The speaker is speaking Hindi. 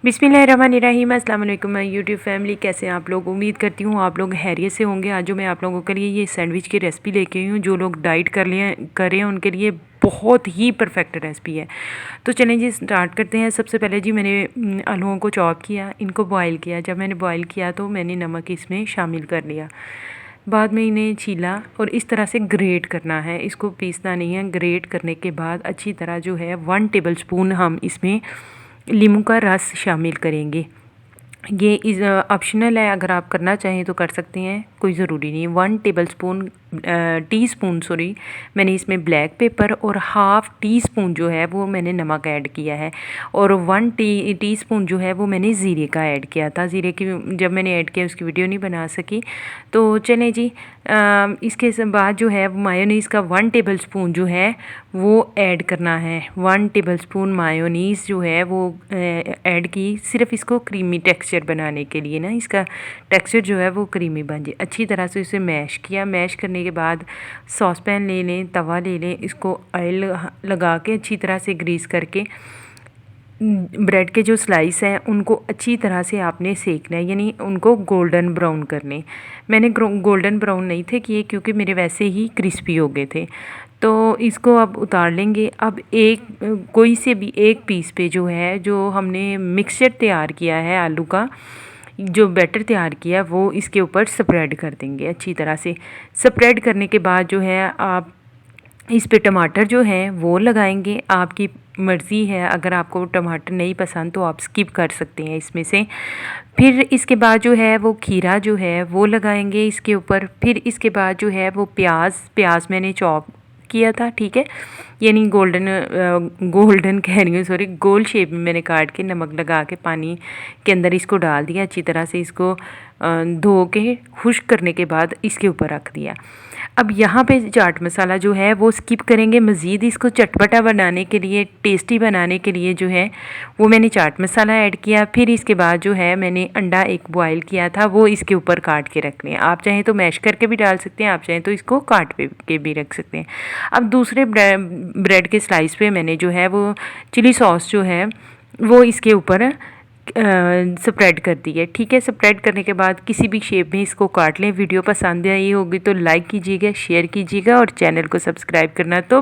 बिस्मिल्लाहिर्रहमानिर्रहीम। अस्सलाम वालेकुम यूट्यूब फैमिली, कैसे हैं आप लोग। उम्मीद करती हूँ आप लोग खैरियत से होंगे। आज जो मैं आप लोगों के लिए ये सैंडविच की रेसिपी लेके आई हूँ, जो लोग डाइट कर रहे हैं उनके लिए बहुत ही परफेक्ट रेसिपी है। तो चलें जी स्टार्ट करते हैं। सबसे पहले जी मैंने आलूओं को चॉप किया, इनको बॉयल किया। जब मैंने बॉयल किया तो मैंने नमक इसमें शामिल कर लिया। बाद में इन्हें छीला और इस तरह से ग्रेट करना है, इसको पीसना नहीं है। ग्रेट करने के बाद अच्छी तरह जो है 1 टेबलस्पून हम इसमें लीमू का रस शामिल करेंगे। ये इस ऑप्शनल है, अगर आप करना चाहें तो कर सकते हैं, कोई ज़रूरी नहीं। 1 टेबलस्पून टीस्पून सॉरी मैंने इसमें ब्लैक पेपर और हाफ़ टी स्पून जो है वो मैंने नमक ऐड किया है, और 1 टीस्पून जो है वो मैंने ज़ीरे का ऐड किया था। ज़ीरे की जब मैंने ऐड किया उसकी वीडियो नहीं बना सकी। तो चलें जी, इसके बाद जो है मायोनीज़ का 1 टेबलस्पून जो है वो ऐड करना है। 1 टेबलस्पून मायोनीज़ जो है वो ऐड की, सिर्फ इसको क्रीमी टेक्सचर बनाने के लिए ना, इसका टेक्सचर जो है वो क्रीमी बन जाए। अच्छी तरह से इसे मैश किया। मैश करने के बाद सॉस पैन ले लें, तवा ले लें, इसको ऑयल लगा के अच्छी तरह से ग्रीस करके ब्रेड के जो स्लाइस हैं उनको अच्छी तरह से आपने सेकना है, यानी उनको गोल्डन ब्राउन करने। मैंने गोल्डन ब्राउन नहीं थे किए क्योंकि मेरे वैसे ही क्रिस्पी हो गए थे। तो इसको अब उतार लेंगे। अब कोई से भी एक पीस पे जो है, जो हमने मिक्सचर तैयार किया है आलू का, जो बैटर तैयार किया वो इसके ऊपर स्प्रेड कर देंगे। अच्छी तरह से स्प्रेड करने के बाद जो है आप इस पे टमाटर जो है वो लगाएंगे। आपकी मर्ज़ी है, अगर आपको टमाटर नहीं पसंद तो आप स्किप कर सकते हैं इसमें से। फिर इसके बाद जो है वो खीरा जो है वो लगाएंगे इसके ऊपर। फिर इसके बाद जो है वो प्याज मैंने चॉप किया था, ठीक है, यानी गोल्डन कह रही हूँ सॉरी, गोल शेप में मैंने काट के नमक लगा के पानी के अंदर इसको डाल दिया। अच्छी तरह से इसको धो के खुश्क करने के बाद इसके ऊपर रख दिया। अब यहाँ पे चाट मसाला जो है वो स्किप करेंगे। मज़ीद इसको चटपटा बनाने के लिए, टेस्टी बनाने के लिए जो है वो मैंने चाट मसाला ऐड किया। फिर इसके बाद जो है मैंने अंडा एक बॉयल किया था वो इसके ऊपर काट के रख लिया। आप चाहें तो मैश करके भी डाल सकते हैं, आप चाहें तो इसको काट के भी रख सकते हैं। अब दूसरे ब्रेड के स्लाइस पे मैंने जो है वो चिली सॉस जो है वो इसके ऊपर स्प्रेड कर दी है, ठीक है। स्प्रेड करने के बाद किसी भी शेप में इसको काट लें। वीडियो पसंद आई होगी तो लाइक कीजिएगा, शेयर कीजिएगा और चैनल को सब्सक्राइब करना तो